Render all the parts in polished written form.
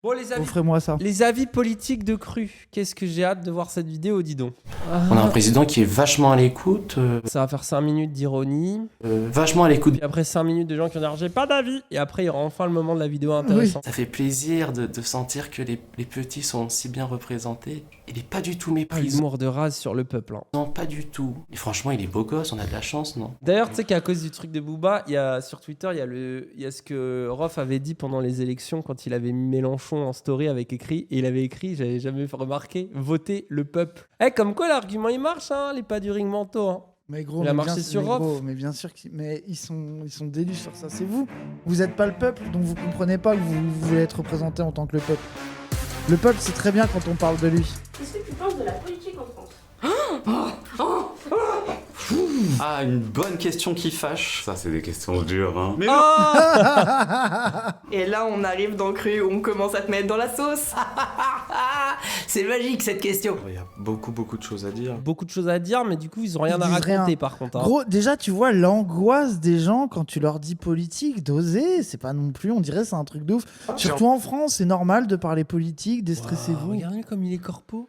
Bon, les avis, Offrez-moi ça. les avis politiques de Cru. Qu'est-ce que j'ai hâte de voir cette vidéo, dis donc. On a un président qui est vachement à l'écoute, Ça va faire 5 minutes d'ironie. vachement à l'écoute. Puis après 5 minutes de gens qui ont dit j'ai pas d'avis. Et après, il y aura enfin le moment de la vidéo intéressant. Ça fait plaisir de sentir que les petits sont si bien représentés. Il est pas du tout Ah, méprisant. l'humour de Raz sur le peuple. Hein. Non, pas du tout. Et franchement, il est beau gosse, on a de la chance, non? D'ailleurs, tu sais qu'à cause du truc de Booba, sur Twitter, il y a ce que Rof avait dit pendant les élections quand il avait mis Mélenchon en story avec écrit. Et il avait écrit, j'avais jamais remarqué, voter le peuple. Comme quoi l'argument il marche, hein, les pas du ring mentaux. Hein. Mais gros, Il a mais marché bien, sur mais Rof. gros, mais bien sûr mais ils sont délus sur ça. C'est vous. Vous êtes pas le peuple, donc vous comprenez pas que vous voulez être représenté en tant que le peuple. Le peuple, c'est très bien quand on parle de lui. Qu'est-ce que tu penses de la politique en France? Ah, une bonne question qui fâche. Ça, c'est des questions dures, hein. Mais Et là, on arrive dans le cru, on commence à te mettre dans la sauce. C'est magique cette question. il y a beaucoup de choses à dire. Beaucoup de choses à dire, mais du coup, ils ont rien Ils à disent raconter rien. par contre. Hein. Gros, déjà, tu vois l'angoisse des gens quand tu leur dis politique, d'oser. C'est pas non plus, on dirait, c'est un truc de ouf. Surtout en France, c'est normal de parler politique, déstressez-vous. Wow, regardez comme il est corpo.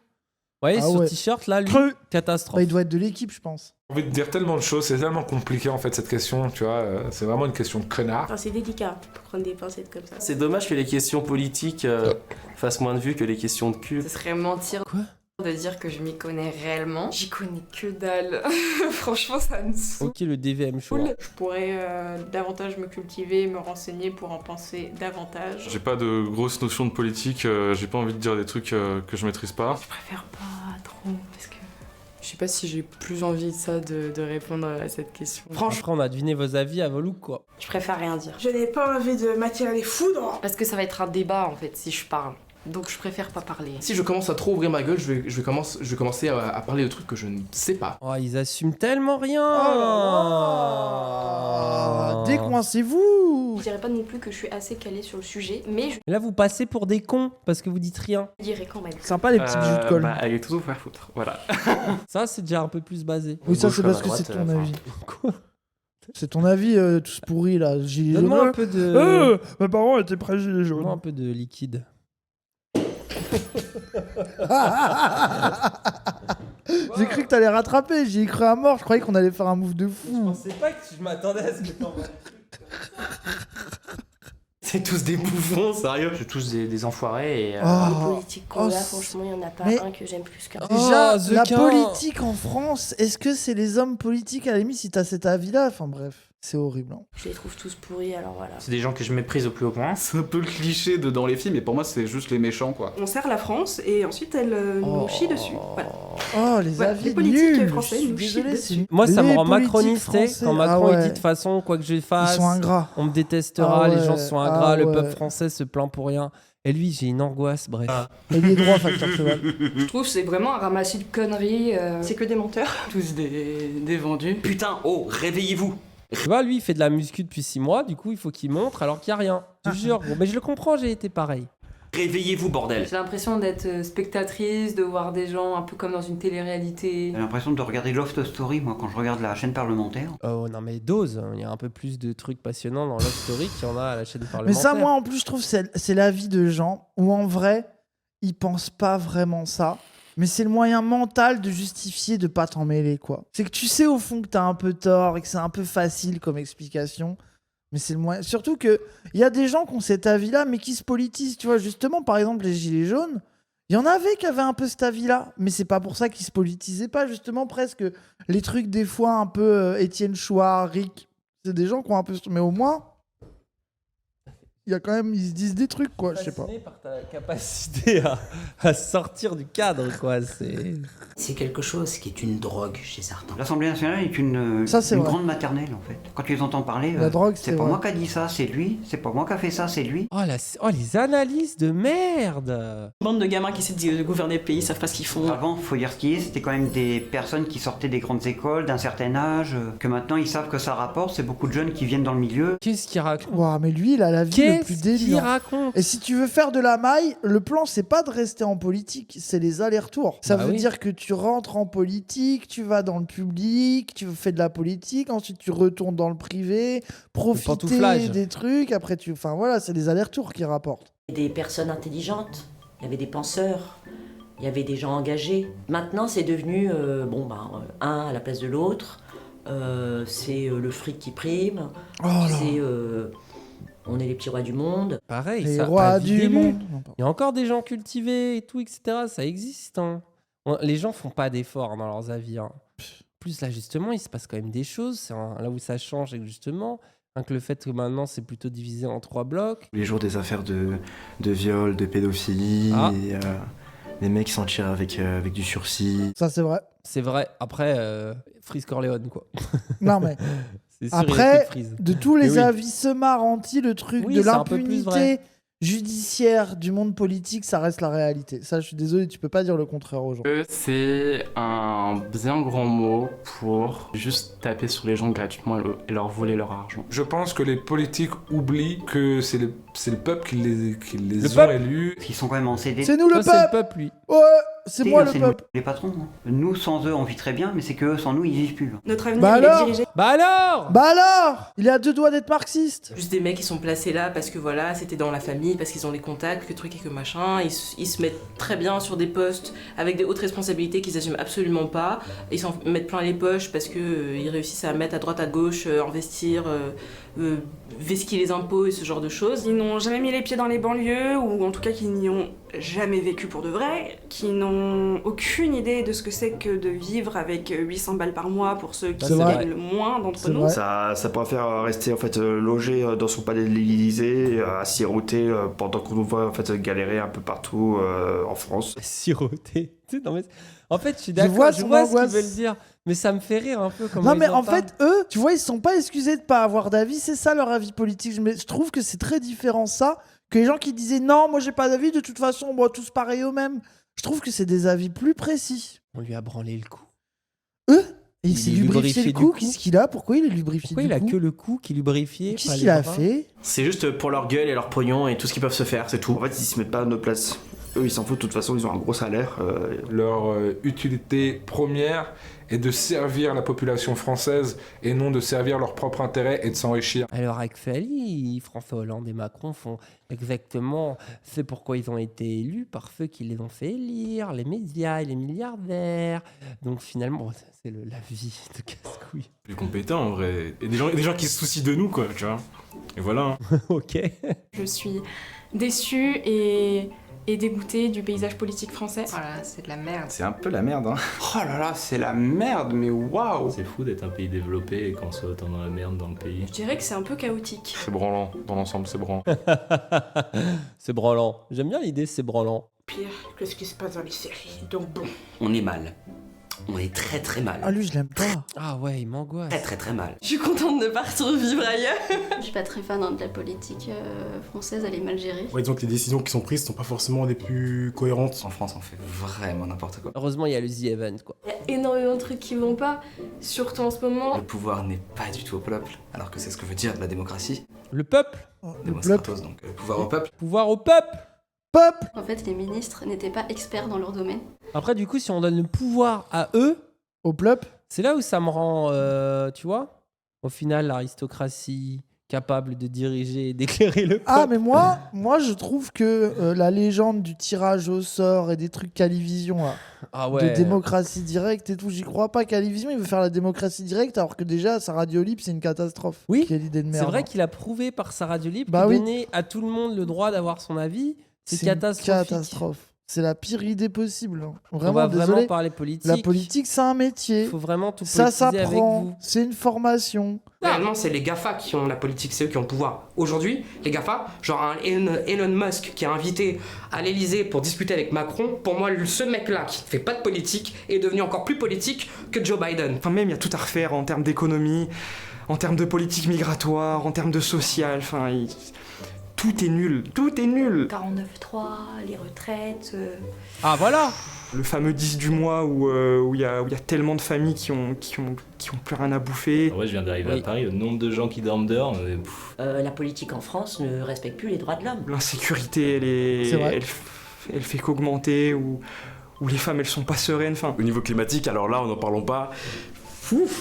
Vous voyez, Ah ce ouais. t-shirt là, lui, Cru. catastrophe. Bah, il doit être de l'équipe, je pense. J'ai envie de dire tellement de choses, c'est tellement compliqué en fait cette question, tu vois, c'est vraiment une question de connard. Enfin, c'est délicat pour prendre des pincettes comme ça. C'est dommage que les questions politiques fassent moins de vues que les questions de cul. Ce serait mentir Quoi de dire que je m'y connais réellement. J'y connais que dalle. Franchement, ça me saoule. Ok, le DVM show. hein. Je pourrais davantage me cultiver, me renseigner pour en penser davantage. J'ai pas de grosses notions de politique, j'ai pas envie de dire des trucs que je maîtrise pas. Je préfère pas trop parce que je sais pas si j'ai plus envie de ça de répondre à cette question. Franchement, après, on a deviné vos avis à vos looks, quoi. Je préfère rien dire. Je n'ai pas envie de m'attirer les foudres. Parce que ça va être un débat en fait si je parle. Donc je préfère pas parler. Si je commence à trop ouvrir ma gueule, je vais commencer à parler de trucs que je ne sais pas. Oh, ils assument tellement rien. Décoincez-vous. Je dirais pas non plus que je suis assez calée sur le sujet, mais je Là, vous passez pour des cons parce que vous dites rien. dirais quand même. Sympa les petits bijoux de colle. Elle est tout faire foutre, voilà. Ça, c'est déjà un peu plus basé. Oui, ça Gauche c'est comme parce à que droite, c'est ton enfin. avis. Quoi C'est ton avis, tous pourris là. Gilet jaune. Donne-moi un peu de... Mes parents étaient prêts gilet Donne-moi un jaune. peu de liquide. J'ai cru que t'allais rattraper, j'y ai cru à mort, je croyais qu'on allait faire un move de Je fou. pensais pas que je m'attendais à ce que t'en C'est tous des bouffons, sérieux. C'est tous des enfoirés et... Les Oh. politiques qu'on a, Oh, franchement, il n'y en a pas mais- un que j'aime plus qu'un. Déjà, Oh, The la King. politique en France, est-ce que c'est les hommes politiques à la limite si t'as cet avis-là? Enfin bref, c'est horrible. Hein. Je les trouve tous pourris, alors voilà. C'est des gens que je méprise au plus haut point. C'est un peu le cliché dans les films, mais pour moi, c'est juste les méchants, quoi. On sert la France et ensuite elle nous chie dessus. Voilà. Oh, les Voilà, avis les politiques nuls. français Je suis nous chient désolé, dessus. c'est nul. Moi, ça me Les rend politiques macroniste, tu sais, français, quand Macron ah il ouais. dit de toute façon, quoi que je Ils fasse, sont ingrats. on me détestera, Ah les ouais, gens sont ingrats, ah le ouais. peuple français se plaint pour rien. Et lui, j'ai une angoisse, bref. Et les droits, facteur cheval. Je trouve que c'est vraiment un ramassis de conneries. C'est que des menteurs. Tous des vendus. Putain, oh, réveillez-vous. Tu vois, lui, il fait de la muscu depuis 6 mois, du coup, il faut qu'il montre alors qu'il n'y a rien. Je te jure, gros. Mais je le comprends, j'ai été pareil. Réveillez-vous, bordel. J'ai l'impression d'être spectatrice, de voir des gens un peu comme dans une télé-réalité. J'ai l'impression de regarder Loft Story, moi, quand je regarde la chaîne parlementaire. Oh non, mais dose, il y a un peu plus de trucs passionnants dans Love Story qu'il y en a à la chaîne Mais parlementaire. ça, moi, en plus, je trouve que c'est l'avis de gens où, en vrai, ils pensent pas vraiment ça. Mais c'est le moyen mental de justifier de pas t'en mêler, quoi. C'est que tu sais, au fond, que t'as un peu tort et que c'est un peu facile comme explication. Mais c'est le moyen... Surtout qu'il y a des gens qui ont cet avis-là, mais qui se politisent. Tu vois, justement, par exemple, les Gilets jaunes, il y en avait qui avaient un peu cet avis-là. Mais c'est pas pour ça qu'ils se politisaient pas. Justement, presque les trucs, des fois, un peu Étienne Chouard, Rick. C'est des gens qui ont un peu... Mais au moins... Il y a quand même, ils se disent des trucs, quoi, je sais pas. Fasciné par ta capacité à sortir du cadre, quoi. C'est quelque chose qui est une drogue chez certains. L'Assemblée nationale est une Ça, c'est vrai. grande maternelle, en fait. Quand tu les entends parler, La drogue, c'est c'est pas vrai. moi qui a dit ça, c'est lui. C'est pas moi qui a fait ça, c'est lui. Oh, les analyses de merde. Bande de gamins qui essaient de gouverner le pays, savent pas ce qu'ils font. Avant, faut dire ce qui est, c'était quand même des personnes qui sortaient des grandes écoles, d'un certain âge, que maintenant ils savent que ça rapporte. C'est beaucoup de jeunes qui viennent dans le milieu. Qu'est-ce qu'il raconte? Ouah, mais lui, il a la vie le plus Qu'est-ce qu'il délire. raconte? Et si tu veux faire de la maille, le plan, c'est pas de rester en politique, c'est les allers-retours. Ça Bah veut oui. dire que tu rentres en politique, tu vas dans le public, tu fais de la politique, ensuite tu retournes dans le privé, profiter pantouflage. des trucs, après tu... Enfin voilà, c'est les allers-retours qui rapportent. Des personnes intelligentes, il y avait des penseurs, il y avait des gens engagés. Maintenant, c'est devenu, un à la place de l'autre. C'est le fric qui prime. C'est on est les petits rois du monde. Pareil, Les ça rois a du vite élu. monde. Non, pardon. Il y a encore des gens cultivés et tout, etc. Ça existe. Hein. Les gens font pas d'efforts dans leurs avis. Hein. Plus là, justement, il se passe quand même des choses. C'est là où ça change, justement. Que le fait que maintenant, c'est plutôt divisé en 3 blocs. Tous les jours, des affaires de viol, de pédophilie. Et, les mecs qui s'en tirent avec du sursis. Ça, c'est vrai. C'est vrai. Après, Freeze Corleone, quoi. Non, mais c'est sûr, après, de tous les avissements rentis, le truc Oui, de c'est un peu plus vrai. l'impunité judiciaire du monde politique, ça reste la réalité. Ça, je suis désolé, tu peux pas dire le contraire aux gens. C'est un bien grand mot pour juste taper sur les gens gratuitement et leur voler leur argent. Je pense que les politiques oublient que c'est le peuple qui les ont peuple. élus. Ils sont quand même en CD. C'est nous le Ça, c'est le peuple. peuple, lui. Ouais, c'est moi le nous, peuple. les patrons. Hein. Nous, sans eux, on vit très bien, mais c'est que eux, sans nous, ils vivent plus. Notre avenir, Bah il est alors dirigé. Bah alors Bah alors, il est à 2 doigts d'être marxiste. Juste des mecs qui sont placés là parce que voilà, c'était dans la famille, parce qu'ils ont les contacts, que truc et que machin. Ils se mettent très bien sur des postes avec des hautes responsabilités qu'ils assument absolument pas. Ils s'en mettent plein les poches parce que ils réussissent à mettre à droite à gauche, investir, vesquiller les impôts et ce genre de choses. Ils n'ont jamais mis les pieds dans les banlieues, ou en tout cas qui n'y ont jamais vécu pour de vrai, qui n'ont aucune idée de ce que c'est que de vivre avec 800 balles par mois pour ceux qui C'est vrai. gagnent le moins d'entre C'est nous. vrai. Ça préfère rester en fait logé dans son palais de l'Élysée, à siroter pendant qu'on nous voit en fait galérer un peu partout en France. Siroté. Tu sais, non, mais... En fait, je suis Je d'accord, vois je son vois ce qu'ils angoisse. veulent dire. Mais ça me fait rire un peu comment Non, mais ils en parlent. fait, eux, tu vois, ils se sont pas excusés de pas avoir d'avis. C'est ça leur avis politique. Je trouve que c'est très différent ça que les gens qui disaient non, moi j'ai pas d'avis, de toute façon, on boit tous pareil au même. Je trouve que c'est des avis plus précis. On lui a branlé le cou. Et il Il s'est est lubrifié lubrifié le du cou. cou. Qu'est-ce qu'il a? Pourquoi il est lubrifié Pourquoi du il a cou que le cou qui est lubrifié Qu'est-ce pas qu'il les a bras fait? C'est juste pour leur gueule et leur pognon et tout ce qu'ils peuvent se faire, c'est tout. En fait, ils se mettent pas à notre place. Eux, ils s'en foutent, de toute façon, ils ont un gros salaire. Leur utilité première est de servir la population française et non de servir leur propre intérêt et de s'enrichir. Alors actuellement, François Hollande et Macron font exactement ce pourquoi ils ont été élus par ceux qui les ont fait élire, les médias et les milliardaires. Donc finalement, c'est la vie de casse-couille. Plus compétent en vrai. Et des gens qui se soucient de nous, quoi, tu vois. Et voilà. Hein. Ok. Je suis déçue et dégoûtée du paysage politique français. Voilà, c'est de la merde. C'est un peu la merde, hein. Oh là là, c'est la merde, mais waouh. C'est fou d'être un pays développé et qu'on soit autant dans la merde dans le pays. Je dirais que c'est un peu chaotique. C'est branlant, dans l'ensemble, c'est branlant. C'est branlant. J'aime bien l'idée, c'est branlant. Pire que ce qui se passe dans les séries, donc bon. On est mal. On est très très mal. Ah, lui, je l'aime pas. Ah ouais, il m'angoisse. Très très très mal. Je suis contente de partir vivre ailleurs. Je suis pas très fan de la politique française, elle est mal gérée. Ouais, disons que les décisions qui sont prises sont pas forcément les plus cohérentes. En France, on fait vraiment n'importe quoi. Heureusement, il y a le The Event, quoi. Il y a énormément de trucs qui vont pas, surtout en ce moment. Le pouvoir n'est pas du tout au peuple, alors que c'est ce que veut dire la démocratie. Le peuple. Démonstratos, donc le pouvoir au peuple. Pouvoir au peuple. Peuple. En fait, les ministres n'étaient pas experts dans leur domaine. Après, du coup, si on donne le pouvoir à eux, au peuple, c'est là où ça me rend, tu vois, au final, l'aristocratie capable de diriger et d'éclairer le peuple. Ah, mais moi, je trouve que la légende du tirage au sort et des trucs Calivision, là, ah ouais. de démocratie directe et tout, j'y crois pas. Calivision, il veut faire la démocratie directe alors que déjà, sa radio libre, c'est une catastrophe. Oui, quelle idée de merde. C'est vrai qu'il a prouvé par sa radio libre Bah que oui. donner à tout le monde le droit d'avoir son avis, c'est une catastrophique. catastrophe. C'est la pire idée possible. Hein. On Vraiment, va désolé. vraiment parler politique. La politique, c'est un métier. Il faut vraiment tout ça politiser avec s'apprend. vous. C'est une formation. Réellement, c'est les GAFA qui ont la politique, c'est eux qui ont le pouvoir. Aujourd'hui, les GAFA, genre un Elon Musk qui est invité à l'Elysée pour discuter avec Macron, pour moi, ce mec-là qui ne fait pas de politique est devenu encore plus politique que Joe Biden. Enfin, même, il y a tout à refaire en termes d'économie, en termes de politique migratoire, en termes de social, enfin... Tout est nul, tout est nul. 49.3, les retraites. Ah voilà. Le fameux 10 du mois où il y a tellement de familles qui ont plus rien à bouffer. En vrai, je viens d'arriver à Paris, le nombre de gens qui dorment dehors. La politique en France ne respecte plus les droits de l'homme. L'insécurité, elle fait qu'augmenter, ou les femmes elles sont pas sereines. Enfin... Au niveau climatique, alors là, on n'en parlons pas.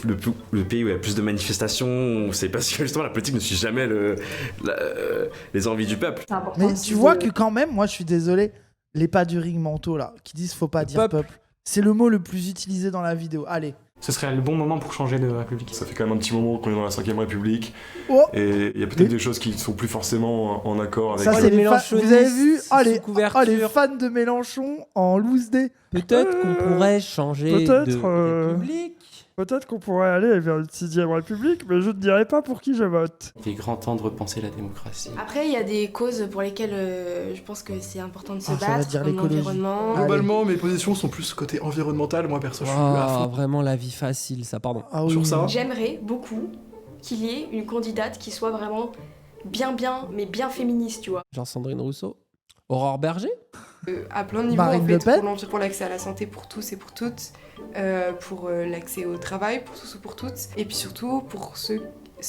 le pays où il y a plus de manifestations, c'est parce que justement la politique ne suit jamais les envies du peuple. Mais tu vois que quand même, moi je suis désolé, les pas du ring mentaux là, qui disent faut pas dire peuple, c'est le mot le plus utilisé dans la vidéo. Allez. Ce serait le bon moment pour changer de République. Ça fait quand même un petit moment qu'on est dans la 5ème République. Oh. Et il y a peut-être des choses qui ne sont plus forcément en accord avec... Ça, c'est les vous avez vu les fans de Mélenchon en loose day. Peut-être qu'on pourrait changer de République. Peut-être qu'on pourrait aller vers une 6ème République, mais je ne dirais pas pour qui je vote. Il est grand temps de repenser la démocratie. Après, il y a des causes pour lesquelles je pense que c'est important de se ça va battre, dire comme l'écologie. l'environnement. Globalement, mes positions sont plus côté environnemental. Moi, perso, je suis à fond. Vraiment la vie facile, ça, pardon. Sur ça. J'aimerais beaucoup qu'il y ait une candidate qui soit vraiment bien, mais bien féministe, tu vois. Genre Sandrine Rousseau. Aurore Berger. À plein de niveaux, Marine Le Pen. pour l'accès à la santé pour tous et pour toutes, pour l'accès au travail pour tous ou pour toutes, et puis surtout pour ceux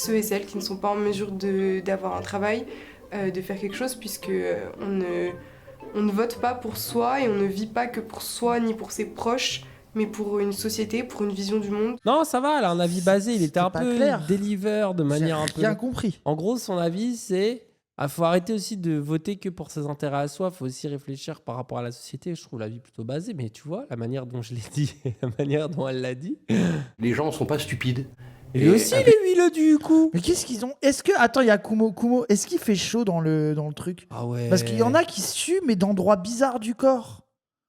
et celles qui ne sont pas en mesure d'avoir un travail, de faire quelque chose, puisque on ne vote pas pour soi et on ne vit pas que pour soi ni pour ses proches, mais pour une société, pour une vision du monde. Non, ça va, elle a un avis basé, il était un peu deliver de manière un peu... J'ai rien compris. En gros, son avis, c'est... faut arrêter aussi de voter que pour ses intérêts à soi, faut aussi réfléchir par rapport à la société. Je trouve la vie plutôt basée, mais tu vois, la manière dont je l'ai dit et la manière dont elle l'a dit... Les gens sont pas stupides. Et lui aussi, il est huileux du coup. Mais qu'est-ce qu'ils ont... Est-ce que... Attends, il y a Kumo. Est-ce qu'il fait chaud dans le truc? Ah ouais. Parce qu'il y en a qui suent, mais d'endroits bizarres du corps.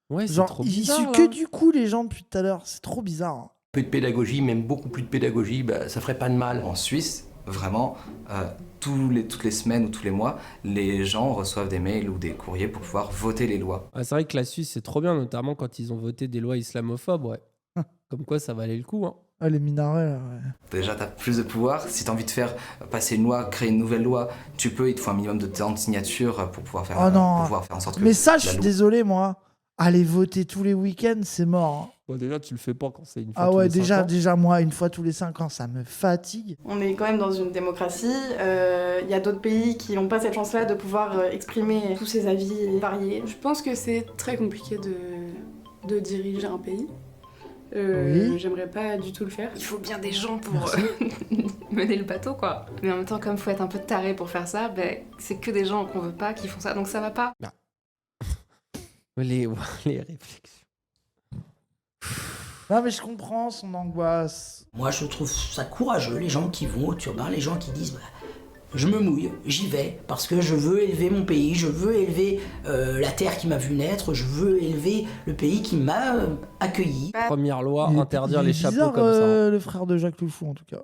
Ouais, c'est genre, trop ils bizarre. suent que du cou, les gens, depuis tout à l'heure. C'est trop bizarre. Hein. Peu de pédagogie, même beaucoup plus de pédagogie, ça ferait pas de mal. En Suisse, vraiment, toutes les semaines ou tous les mois, les gens reçoivent des mails ou des courriers pour pouvoir voter les lois. Ah, c'est vrai que la Suisse, c'est trop bien, notamment quand ils ont voté des lois islamophobes, ouais. Comme quoi, ça valait le coup, hein. Ah, les minarets, là, ouais. Déjà, t'as plus de pouvoir. Si t'as envie de faire passer une loi, créer une nouvelle loi, tu peux. Il te faut un minimum de temps de signature pour pouvoir faire, Oh non. pour pouvoir faire en sorte que... Mais ça, je la suis loi- désolé, moi. Aller voter tous les week-ends, c'est mort. Hein. Bon, déjà, tu le fais pas quand c'est une fois Ah tous ouais, les 5 ans. déjà, moi, une fois tous les 5 ans, ça me fatigue. On est quand même dans une démocratie. Il y a d'autres pays qui n'ont pas cette chance-là de pouvoir exprimer tous ces avis variés. Je pense que c'est très compliqué de diriger un pays. Oui. J'aimerais pas du tout le faire. Il faut bien des gens pour mener le bateau, quoi. Mais en même temps, comme faut être un peu taré pour faire ça, c'est que des gens qu'on veut pas qui font ça, donc ça va pas. Les réflexions. Non, mais je comprends son angoisse. Moi, je trouve ça courageux, les gens qui vont au turbin, les gens qui disent je me mouille, j'y vais, parce que je veux élever mon pays, je veux élever la terre qui m'a vu naître, je veux élever le pays qui m'a accueilli. Première loi, Il est- interdire il est les chapeaux bizarre, comme ça. le frère de Jacques Toufou, en tout cas.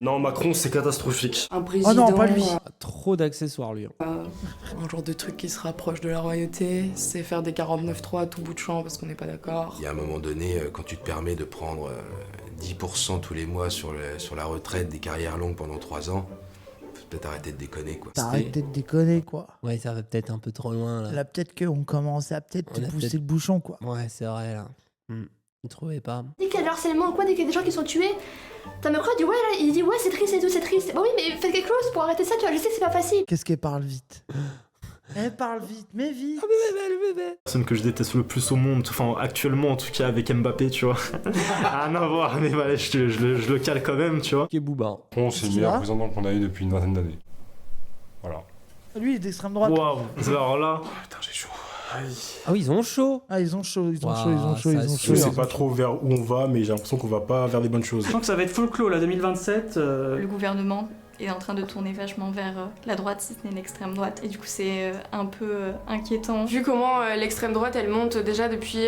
Non, Macron, c'est catastrophique. Un président. Oh non, pas lui. Trop d'accessoires, lui. Un genre de truc qui se rapproche de la royauté, c'est faire des 49.3 à tout bout de champ parce qu'on n'est pas d'accord. Il y a un moment donné, quand tu te permets de prendre 10% tous les mois sur la retraite des carrières longues pendant 3 ans, faut peut-être arrêter de déconner, quoi. T'arrêtes de déconner, quoi. Ouais, ça va peut-être un peu trop loin, là. Là, peut-être qu'on commence à peut-être On a pousser peut-être- le bouchon, quoi. Ouais, c'est vrai, là. Vous trouvez pas? Dès qu'il y a le harcèlement ou quoi, dès qu'il y a des gens qui sont tués, ta meuf dit ouais, là, il dit ouais, c'est triste et tout, c'est triste. Bah oui, mais faites quelque chose pour arrêter ça, tu vois, je sais que c'est pas facile. Qu'est-ce qu'elle parle vite? Elle parle vite, mais vite. bébé. La personne que je déteste le plus au monde, enfin actuellement en tout cas avec Mbappé, tu vois. Rien à voir, mais voilà, je le cale quand même, tu vois. Qui est Booba. Bon, c'est le meilleur président qu'on a eu depuis une vingtaine d'années. Voilà. Lui, il est d'extrême droite. Waouh, alors là. Putain, j'ai chaud. Ah oui, ils ont chaud. Ah, ils ont chaud, ils ont Waouh, chaud, ils ont chaud, ça ils ont suce. chaud. Je sais pas trop vers où on va, mais j'ai l'impression qu'on va pas vers les bonnes choses. Je sens que ça va être folklore là, 2027. Le gouvernement est en train de tourner vachement vers la droite, si ce n'est l'extrême droite. Et du coup, c'est un peu inquiétant. Vu comment l'extrême droite elle monte déjà depuis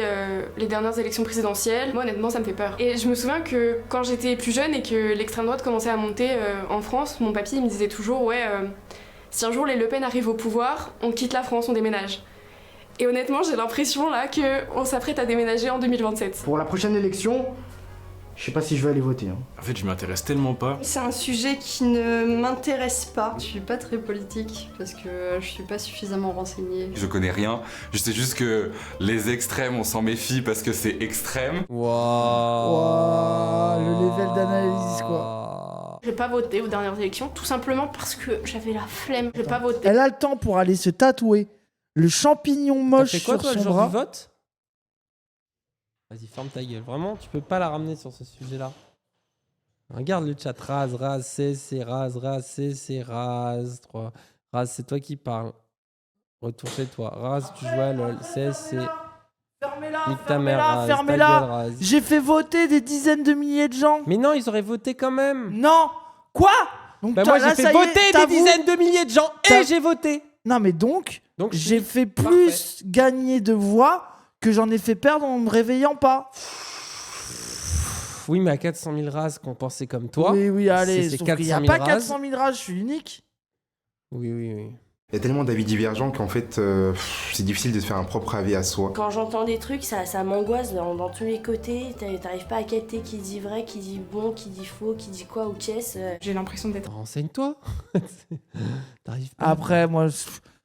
les dernières élections présidentielles, moi honnêtement ça me fait peur. Et je me souviens que quand j'étais plus jeune et que l'extrême droite commençait à monter en France, mon papy il me disait toujours ouais, si un jour les Le Pen arrivent au pouvoir, on quitte la France, on déménage. Et honnêtement j'ai l'impression là qu'on s'apprête à déménager en 2027. Pour la prochaine élection, je sais pas si je vais aller voter. Hein. En fait, je m'intéresse tellement pas. C'est un sujet qui ne m'intéresse pas. Je suis pas très politique parce que je suis pas suffisamment renseignée. Je connais rien, je sais juste que les extrêmes, on s'en méfie parce que c'est extrême. Waouh, le level d'analyse, quoi. J'ai pas voté aux dernières élections tout simplement parce que j'avais la flemme. J'ai pas voté. Elle a le temps pour aller se tatouer le champignon moche T'as fait quoi, sur toi, le son jour bras. du vote? Vas-y, ferme ta gueule. Vraiment, tu peux pas la ramener sur ce sujet-là. Regarde le chat. Raz, c'est Raz, c'est Raz. 3. Raz, c'est toi qui parles. Retour chez toi. Raz, tu joues à LOL. C'est. Nique ta mère, Raz. Fermez-la. J'ai fait voter des dizaines de milliers de gens. Mais non, ils auraient voté quand même. Non. Quoi? Donc moi, j'ai fait voter des dizaines de milliers de gens et j'ai voté. Non, mais donc j'ai fait plus gagner de voix que j'en ai fait perdre en me réveillant pas. Oui, mais à 400 000 races qu'on pensait comme toi. Oui, allez, c'est sauf qu'il n'y a 000 pas races. 400 000 races, je suis unique. Oui. Il y a tellement d'avis divergents qu'en fait, c'est difficile de se faire un propre avis à soi. Quand j'entends des trucs, ça m'angoisse dans tous les côtés. T'arrives pas à capter qui dit vrai, qui dit bon, qui dit faux, qui dit quoi ou qu'est-ce. J'ai l'impression d'être... Renseigne-toi. T'arrives pas. Après, moi...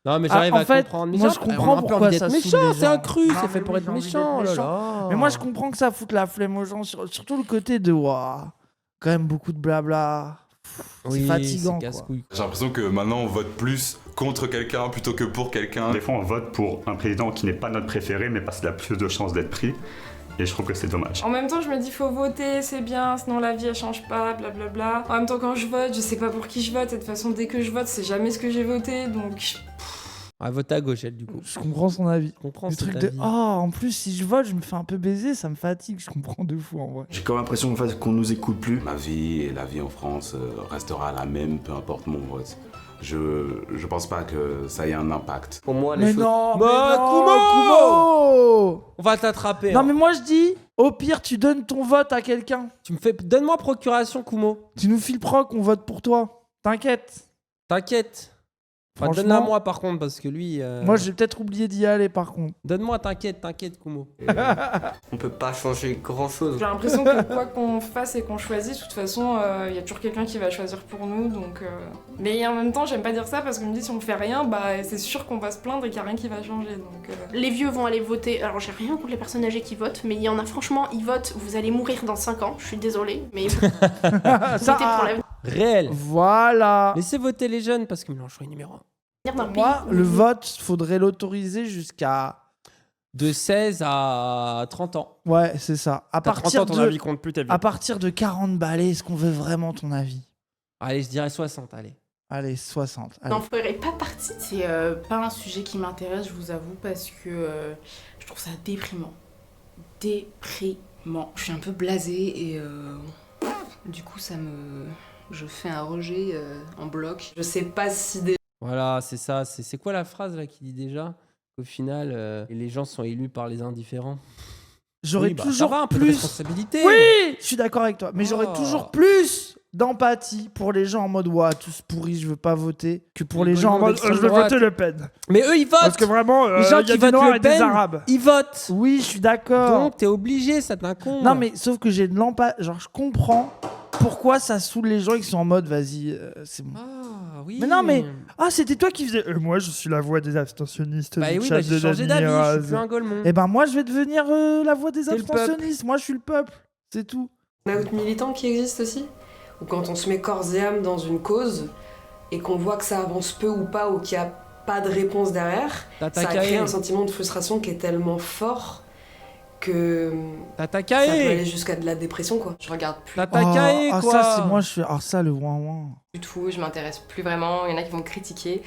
Non, mais j'arrive à comprendre. Moi, je comprends pourquoi ça méchant. saoule les C'est un gens. cru, Non, c'est fait mais pour oui, être j'ai envie méchant. d'être Oh là là. Mais moi, je comprends que ça foute la flemme aux gens. Surtout le côté de... Ouah, quand même beaucoup de blabla. C'est fatigant, quoi. J'ai l'impression que maintenant on vote plus contre quelqu'un plutôt que pour quelqu'un. Des fois on vote pour un président qui n'est pas notre préféré mais parce qu'il a plus de chances d'être pris et je trouve que c'est dommage. En même temps, je me dis faut voter, c'est bien, sinon la vie elle change pas, blablabla. En même temps, quand je vote, je sais pas pour qui je vote et de toute façon, dès que je vote, c'est jamais ce que j'ai voté donc. Vote à gauche, elle, du coup. Je comprends son avis. Je comprends Le son truc avis. de en plus si je vote je me fais un peu baiser, ça me fatigue, je comprends de fou en vrai. J'ai comme l'impression en fait, qu'on nous écoute plus. Ma vie et la vie en France restera la même, peu importe mon vote. Je pense pas que ça ait un impact. Pour moi, Mais non, Kumo On va t'attraper. Non hein. mais moi je dis, au pire tu donnes ton vote à quelqu'un. Tu me fais... Donne-moi procuration, Kumo. Tu nous files proc, on vote pour toi. T'inquiète. Enfin, Franchement, donne-la moi par contre, parce que lui... moi j'ai peut-être oublié d'y aller par contre. Donne-moi, t'inquiète, Kumo. On peut pas changer grand-chose. J'ai l'impression que quoi qu'on fasse et qu'on choisisse, de toute façon, y a toujours quelqu'un qui va choisir pour nous donc. Mais en même temps, j'aime pas dire ça parce que je me dis si on fait rien, bah c'est sûr qu'on va se plaindre et qu'il y a rien qui va changer donc. Les vieux vont aller voter. Alors j'ai rien contre les personnes âgées qui votent, mais il y en a franchement, ils votent, vous allez mourir dans 5 ans. Je suis désolée, mais votez pour l'avenir. Réel. Voilà. Laissez voter les jeunes parce que Mélenchon est numéro 1. Moi, le vote, faudrait l'autoriser jusqu'à... De 16 à 30 ans. Ouais, c'est ça. À T'as partir 30 ans, ton avis compte plus, t'as vu. À partir de 40 balais, est-ce qu'on veut vraiment ton avis? Allez, je dirais 60, allez. Allez, 60. Allez. N'en ferait pas partie. C'est pas un sujet qui m'intéresse, je vous avoue, parce que je trouve ça déprimant. Déprimant. Je suis un peu blasée et du coup, je fais un rejet en bloc. Je sais pas si des... Voilà, c'est ça. C'est quoi la phrase là qui dit déjà qu'au final, les gens sont élus par les indifférents? J'aurais toujours ça va, un peu de plus... responsabilité. Oui, je suis d'accord avec toi. Mais j'aurais Oh. toujours plus d'empathie pour les gens en mode ouah, tous pourris, je veux pas voter, que pour les gens en mode je veux voter Le Pen. Mais eux, ils votent. Parce que vraiment, les gens y a qui des votent Noirs Le et des Pen, Arabes. ils votent. Oui, je suis d'accord. Donc, t'es obligé, ça t'incombe. Non, mais sauf que j'ai de l'empathie. Genre, je comprends pourquoi ça saoule les gens qui sont en mode vas-y, c'est bon. Ah, oui. Mais non, mais. Ah, c'était toi qui faisais. Moi, je suis la voix des abstentionnistes. Bah du oui, chat bah, j'ai de changé Dany d'avis, je Raz. suis plus un Golemont. Et ben, moi, je vais devenir la voix des T'es le abstentionnistes. Moi, je suis le peuple. C'est tout. On a d'autres militants qui existent aussi, ou quand on se met corps et âme dans une cause et qu'on voit que ça avance peu ou pas, ou qu'il n'y a pas de réponse derrière, ça crée un sentiment de frustration qui est tellement fort que ça peut aller jusqu'à de la dépression, quoi. Je regarde plus Ça, c'est moi, je suis. Alors, ça, le ouin-ouin. du tout, je m'intéresse plus vraiment, il y en a qui vont me critiquer.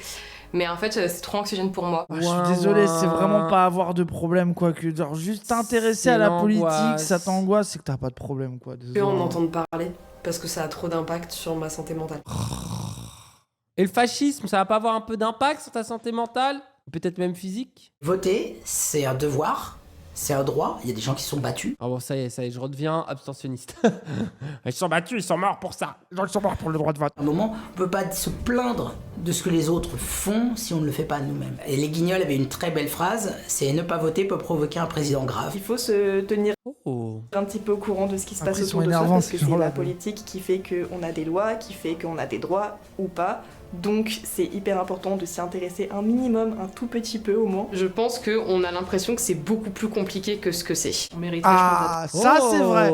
Mais en fait, c'est trop anxiogène pour moi. Je suis désolé, c'est vraiment pas avoir de problème, quoi. Que genre, juste t'intéresser à la politique, ça t'angoisse, c'est que t'as pas de problème, quoi. Et on entend parler parce que ça a trop d'impact sur ma santé mentale. Et le fascisme, ça va pas avoir un peu d'impact sur ta santé mentale? Peut-être même physique? Voter, c'est un devoir, c'est un droit. Il y a des gens qui sont battus. Ah bon, ça y est, je redeviens abstentionniste. Ils sont battus, ils sont morts pour ça. Les gens qui sont morts pour le droit de vote. À un moment, on peut pas se plaindre de ce que les autres font si on ne le fait pas nous-mêmes. Et les Guignols avaient une très belle phrase, c'est ne pas voter peut provoquer un président grave. Il faut se tenir un petit peu au courant de ce qui se passe autour de soi, parce que c'est la politique qui fait qu'on a des lois, qui fait qu'on a des droits ou pas. Donc c'est hyper important de s'y intéresser un minimum, un tout petit peu au moins. Je pense qu'on a l'impression que c'est beaucoup plus compliqué que ce que c'est. On mériterait, Ah, ça c'est vrai.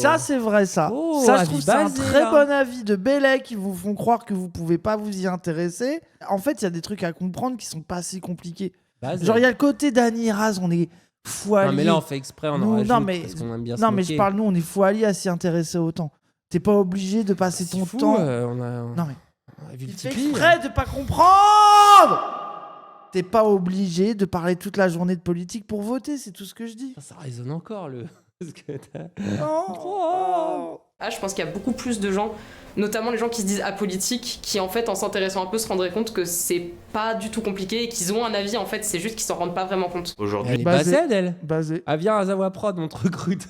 Ça c'est vrai, ça. Ça, je trouve que c'est un très bon avis de Bellay qui vous font croire que vous pouvez pas vous y intéresser. En fait, il y a des trucs à comprendre qui sont pas assez compliqués. Genre, il y a le côté Dany Raz, on est fou alliés. Non, mais là, on fait exprès, on en rajoute parce qu'on aime bien se Non, mais moquer. je parle, nous, on est fou alliés à s'y intéresser autant. T'es pas obligé de passer ton temps. Non mais. On a vu le Il fait Tipeee. exprès de pas comprendre. T'es pas obligé de parler toute la journée de politique pour voter, c'est tout ce que je dis. Ça résonne encore le. Ah, je pense qu'il y a beaucoup plus de gens, notamment les gens qui se disent apolitiques, qui en fait en s'intéressant un peu se rendraient compte que c'est pas du tout compliqué et qu'ils ont un avis, en fait c'est juste qu'ils s'en rendent pas vraiment compte. Aujourd'hui, elle est basée, elle. Basée. Ah, viens à Zawa Prod, on te recrute.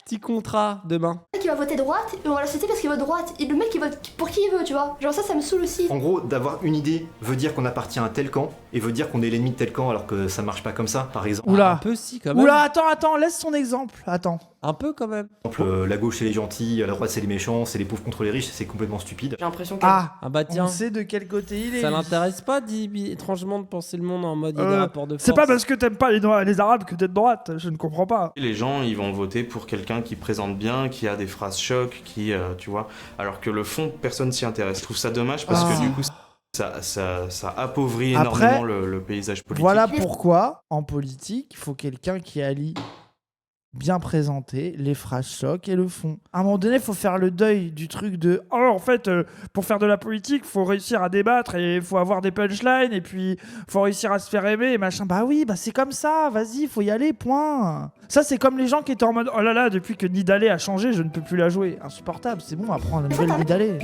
Petit contrat demain. Le mec il va voter droite et on va l'accepter parce qu'il vote droite. Et le mec il vote pour qui il veut, tu vois. Genre ça me saoule aussi. En gros, d'avoir une idée veut dire qu'on appartient à tel camp et veut dire qu'on est l'ennemi de tel camp alors que ça marche pas comme ça, par exemple. Oula. Un peu si, quand même. Oula, attends, laisse ton exemple. Attends. Un peu quand même. Par exemple, la gauche c'est les gentils, la droite c'est les méchants, c'est les pauvres contre les riches, c'est complètement stupide. J'ai l'impression que... Ah bah tiens. On sait de quel côté il est. Ça l'intéresse pas, étrangement, de penser le monde en mode il y a des rapports de force. C'est pas parce que t'aimes pas les Arabes que t'es de droite, je ne comprends pas. Les gens, ils vont voter pour quelqu'un qui présente bien, qui a des phrases choc, qui, tu vois, alors que le fond, personne s'y intéresse. Je trouve ça dommage parce que du coup, ça appauvrit énormément le paysage politique. Voilà pourquoi, en politique, il faut quelqu'un qui allie bien présenter les phrases choc et le fond. À un moment donné, il faut faire le deuil du truc de « Oh, en fait, pour faire de la politique, il faut réussir à débattre et il faut avoir des punchlines et puis il faut réussir à se faire aimer et machin. » Bah oui, bah c'est comme ça, vas-y, il faut y aller, point. Ça, c'est comme les gens qui étaient en mode « Oh là là, depuis que Nidalé a changé, je ne peux plus la jouer. » Insupportable, c'est bon, apprends la nouvelle Nidalé.